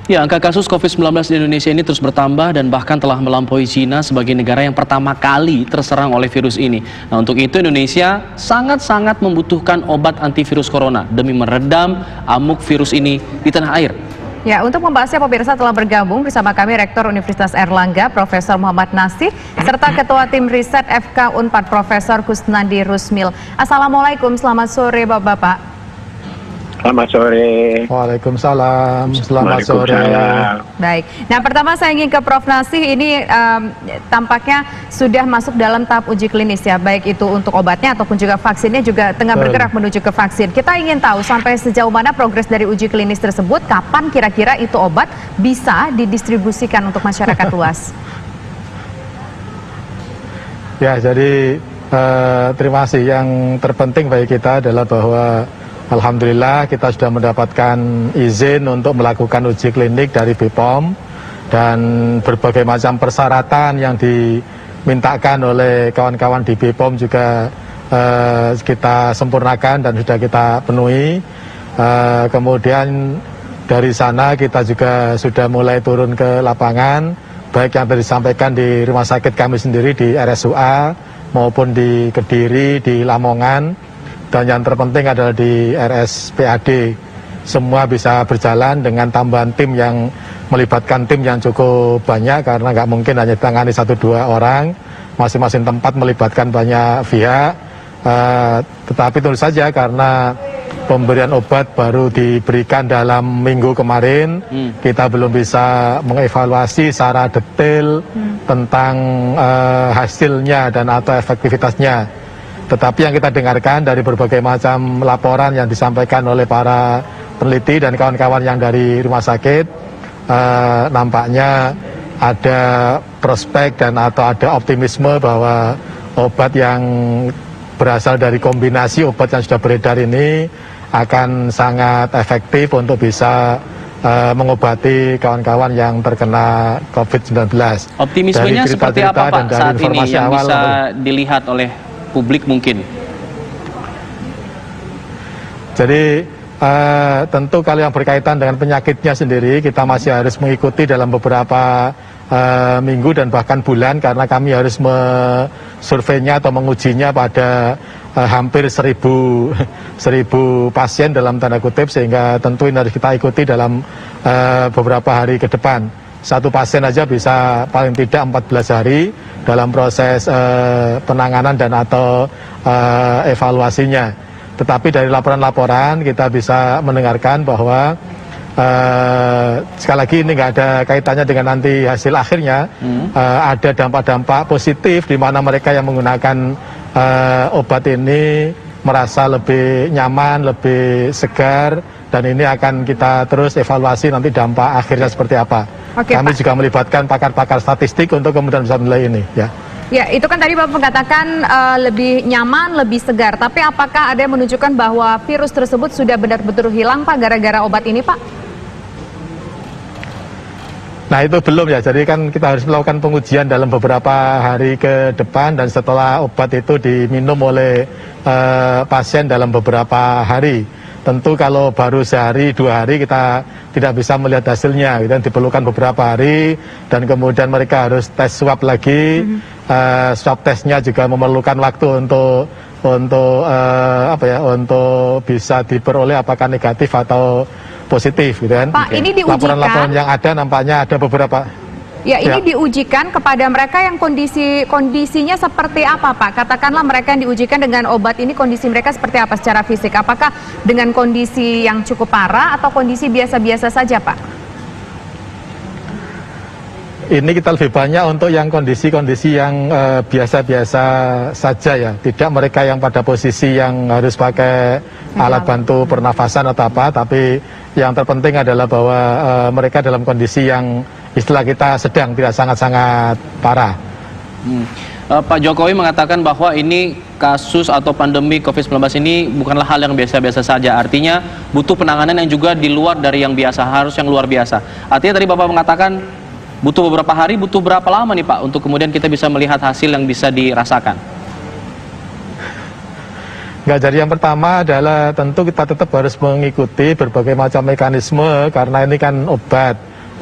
Ya, angka kasus COVID-19 di Indonesia ini terus bertambah dan bahkan telah melampaui Cina sebagai negara yang pertama kali terserang oleh virus ini. Nah, untuk itu Indonesia sangat-sangat membutuhkan obat antivirus corona demi meredam amuk virus ini di tanah air. Ya, untuk membahasnya pemirsa telah bergabung bersama kami Rektor Universitas Airlangga, Profesor Muhammad Nasih, serta Ketua Tim Riset FK Unpad, Profesor Kusnandi Rusmil. Assalamualaikum, selamat sore Bapak-Bapak. Selamat sore. Waalaikumsalam. Selamat sore. Baik. Nah, pertama saya ingin ke Prof. Nasih. Ini tampaknya sudah masuk dalam tahap uji klinis ya, baik itu untuk obatnya ataupun juga vaksinnya juga tengah bergerak menuju ke vaksin. Kita ingin tahu sampai sejauh mana progres dari uji klinis tersebut, kapan kira-kira itu obat bisa didistribusikan untuk masyarakat luas? Ya, jadi terima kasih. Yang terpenting bagi kita adalah bahwa alhamdulillah kita sudah mendapatkan izin untuk melakukan uji klinik dari BPOM dan berbagai macam persyaratan yang dimintakan oleh kawan-kawan di BPOM juga kita sempurnakan dan sudah kita penuhi. Kemudian dari sana kita juga sudah mulai turun ke lapangan, baik yang tadi disampaikan di rumah sakit kami sendiri di RSUA maupun di Kediri, di Lamongan. Dan yang terpenting adalah di RSPAD, semua bisa berjalan dengan tambahan tim yang melibatkan tim yang cukup banyak karena nggak mungkin hanya ditangani 1-2 orang, masing-masing tempat melibatkan banyak pihak. Tetapi tentu saja karena pemberian obat baru diberikan dalam minggu kemarin, kita belum bisa mengevaluasi secara detail tentang hasilnya dan atau efektivitasnya. Tetapi yang kita dengarkan dari berbagai macam laporan yang disampaikan oleh para peneliti dan kawan-kawan yang dari rumah sakit, nampaknya ada prospek dan atau ada optimisme bahwa obat yang berasal dari kombinasi obat yang sudah beredar ini akan sangat efektif untuk bisa mengobati kawan-kawan yang terkena COVID-19. Optimismenya seperti apa Pak saat ini yang bisa dilihat oleh publik mungkin? Jadi tentu kalau yang berkaitan dengan penyakitnya sendiri kita masih harus mengikuti dalam beberapa minggu dan bahkan bulan karena kami harus surveinya atau mengujinya pada hampir 1.000 pasien dalam tanda kutip, sehingga tentu ini harus kita ikuti dalam beberapa hari ke depan. Satu pasien aja bisa paling tidak 14 hari dalam proses penanganan dan atau evaluasinya. Tetapi dari laporan-laporan kita bisa mendengarkan bahwa sekali lagi ini nggak ada kaitannya dengan nanti hasil akhirnya, ada dampak-dampak positif di mana mereka yang menggunakan obat ini merasa lebih nyaman, lebih segar, dan ini akan kita terus evaluasi nanti dampak akhirnya seperti apa. Oke, kami juga melibatkan pakar-pakar statistik untuk kemudian bisa menilai ini. Ya, itu kan tadi Bapak mengatakan lebih nyaman, lebih segar. Tapi apakah ada yang menunjukkan bahwa virus tersebut sudah benar-benar hilang Pak gara-gara obat ini Pak? Nah itu belum ya, jadi kan kita harus melakukan pengujian dalam beberapa hari ke depan dan setelah obat itu diminum oleh pasien dalam beberapa hari. Tentu kalau baru sehari, 2 hari kita tidak bisa melihat hasilnya, gitu. Diperlukan beberapa hari dan kemudian mereka harus tes swab lagi. Swab testnya juga memerlukan waktu untuk untuk bisa diperoleh apakah negatif atau positif, gitu kan. Pak, ini diujikan. Laporan-laporan yang ada nampaknya ada beberapa. Ya, ini diujikan kepada mereka yang kondisinya seperti apa, Pak? Katakanlah mereka yang diujikan dengan obat ini, kondisi mereka seperti apa secara fisik? Apakah dengan kondisi yang cukup parah atau kondisi biasa-biasa saja, Pak? Ini kita lebih banyak untuk yang kondisi-kondisi yang biasa-biasa saja ya. Tidak mereka yang pada posisi yang harus pakai alat bantu pernafasan atau apa, tapi yang terpenting adalah bahwa mereka dalam kondisi yang istilah kita sedang, tidak sangat-sangat parah. Pak Jokowi mengatakan bahwa ini kasus atau pandemi COVID-19 ini bukanlah hal yang biasa-biasa saja. Artinya butuh penanganan yang juga di luar dari yang biasa, harus yang luar biasa. Artinya tadi Bapak mengatakan butuh beberapa hari, butuh berapa lama nih Pak untuk kemudian kita bisa melihat hasil yang bisa dirasakan? Nggak, jadi yang pertama adalah tentu kita tetap harus mengikuti berbagai macam mekanisme karena ini kan obat.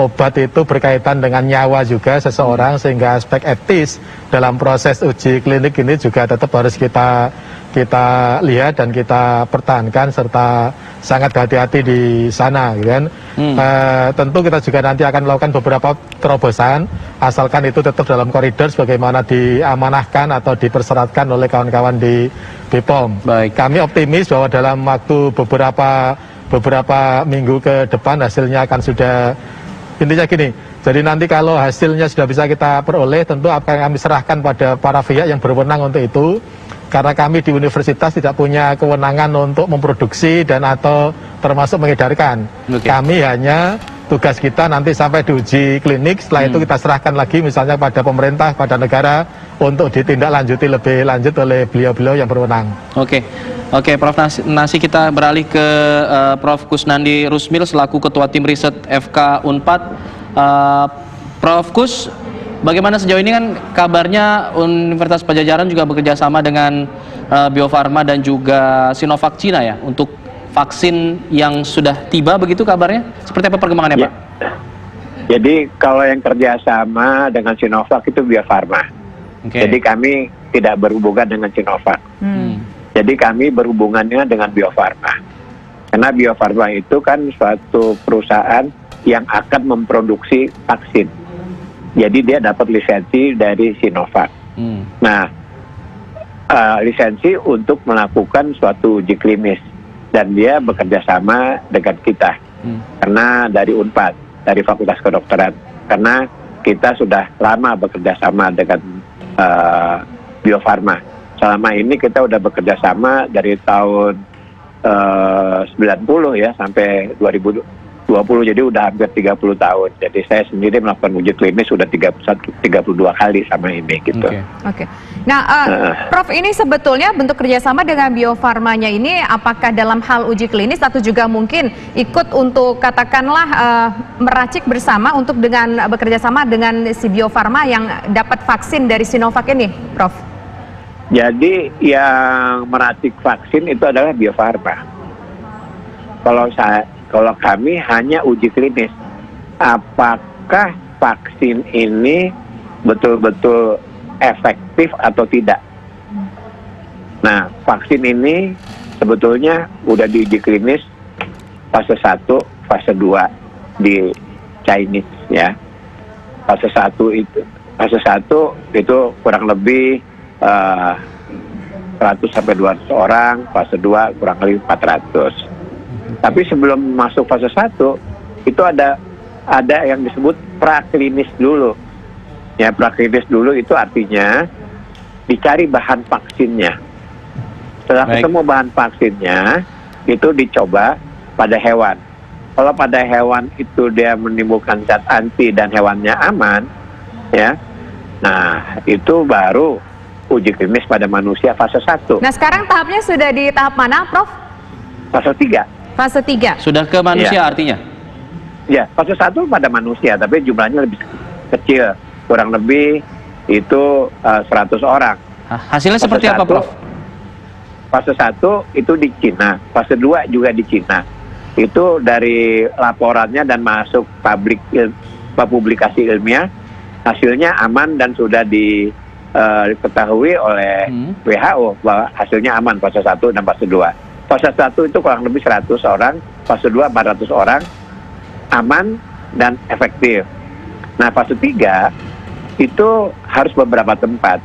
obat itu berkaitan dengan nyawa juga seseorang, sehingga aspek etis dalam proses uji klinik ini juga tetap harus kita lihat dan kita pertahankan serta sangat hati-hati di sana, gitu kan. Tentu kita juga nanti akan melakukan beberapa terobosan asalkan itu tetap dalam koridor sebagaimana diamanahkan atau dipersyaratkan oleh kawan-kawan di BPOM. Baik. Kami optimis bahwa dalam waktu beberapa minggu ke depan hasilnya akan sudah, intinya gini, jadi nanti kalau hasilnya sudah bisa kita peroleh, tentu akan kami serahkan pada para pihak yang berwenang untuk itu, karena kami di universitas tidak punya kewenangan untuk memproduksi dan atau termasuk mengedarkan. Kami hanya tugas kita nanti sampai diuji klinik, setelah itu kita serahkan lagi misalnya pada pemerintah, pada negara untuk ditindaklanjuti lebih lanjut oleh beliau-beliau yang berwenang. Oke, Prof Nasi, kita beralih ke Prof Kusnandi Rusmil selaku Ketua Tim Riset FK Unpad. Prof Kus, bagaimana sejauh ini kan kabarnya Universitas Padjadjaran juga bekerja sama dengan Bio Farma dan juga Sinovac Cina ya untuk vaksin yang sudah tiba, begitu kabarnya? Seperti apa perkembangannya, Pak? Jadi kalau yang kerjasama dengan Sinovac itu Bio Farma. Jadi kami tidak berhubungan dengan Sinovac. Jadi kami berhubungannya dengan Bio Farma. Karena Bio Farma itu kan suatu perusahaan yang akan memproduksi vaksin. Jadi dia dapat lisensi dari Sinovac. Nah, lisensi untuk melakukan suatu uji klinis. Dan dia bekerja sama dengan kita. Karena dari Unpad, dari Fakultas Kedokteran. Karena kita sudah lama bekerja sama dengan Bio Farma. Selama ini kita udah bekerja sama dari tahun 90 ya sampai 2020, jadi udah hampir 30 tahun. Jadi saya sendiri melakukan uji klinis sudah 32 kali sama ini gitu. Oke. Nah, Prof, ini sebetulnya bentuk kerjasama dengan Bio Farmanya ini apakah dalam hal uji klinis atau juga mungkin ikut untuk katakanlah meracik bersama untuk dengan bekerja sama dengan si Bio Farma yang dapat vaksin dari Sinovac ini, Prof? Jadi yang meracik vaksin itu adalah Bio Farma. Kalau kami hanya uji klinis, apakah vaksin ini betul-betul efektif atau tidak. Nah, vaksin ini sebetulnya udah diuji klinis fase 1, fase 2 di Chinese ya. Fase 1 itu kurang lebih 100 sampai 200 orang, fase 2 kurang lebih 400. Tapi sebelum masuk fase 1 itu ada yang disebut praklinis dulu. Ya, praklinis dulu itu artinya dicari bahan vaksinnya. Setelah ketemu bahan vaksinnya, itu dicoba pada hewan. Kalau pada hewan itu dia menimbulkan zat anti dan hewannya aman, ya. Nah, itu baru uji klinis pada manusia fase 1. Nah, sekarang tahapnya sudah di tahap mana, Prof? Fase 3. Fase 3. Sudah ke manusia artinya? Ya, fase 1 pada manusia, tapi jumlahnya lebih kecil. Kurang lebih itu 100 orang. Hasilnya fase seperti apa, Prof? Fase 1 itu di Cina, fase 2 juga di Cina. Itu dari laporannya dan masuk publikasi ilmiah, hasilnya aman dan sudah diketahui oleh WHO bahwa hasilnya aman fase 1 dan fase 2. Fase 1 itu kurang lebih 100 orang, fase 2 400 orang, aman dan efektif. Nah, fase 3 itu harus beberapa tempat.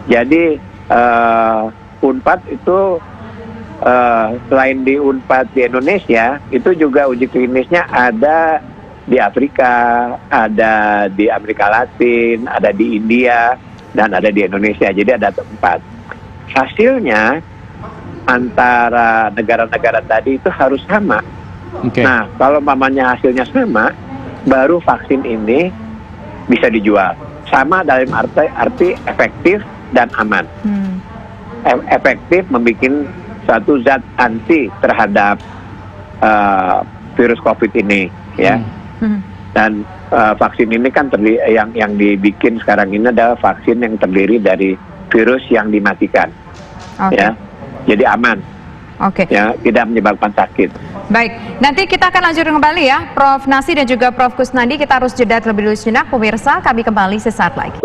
Jadi Unpad itu selain di Unpad di Indonesia, itu juga uji klinisnya ada di Afrika, ada di Amerika Latin, ada di India, dan ada di Indonesia. Jadi ada tempat. Hasilnya antara negara-negara tadi itu harus sama. Nah, kalau mamanya hasilnya sama, baru vaksin ini bisa dijual. Sama dalam arti efektif dan aman. Efektif membuat suatu zat anti terhadap virus COVID ini, ya. Dan vaksin ini kan yang dibikin sekarang ini adalah vaksin yang terdiri dari virus yang dimatikan, ya. Jadi aman. Oke. Ya, tidak menyebabkan sakit. Baik, nanti kita akan lanjutkan kembali ya, Prof. Nasi dan juga Prof. Kusnandi. Kita harus jeda terlebih dulu sejenak, pemirsa. Kami kembali sesaat lagi.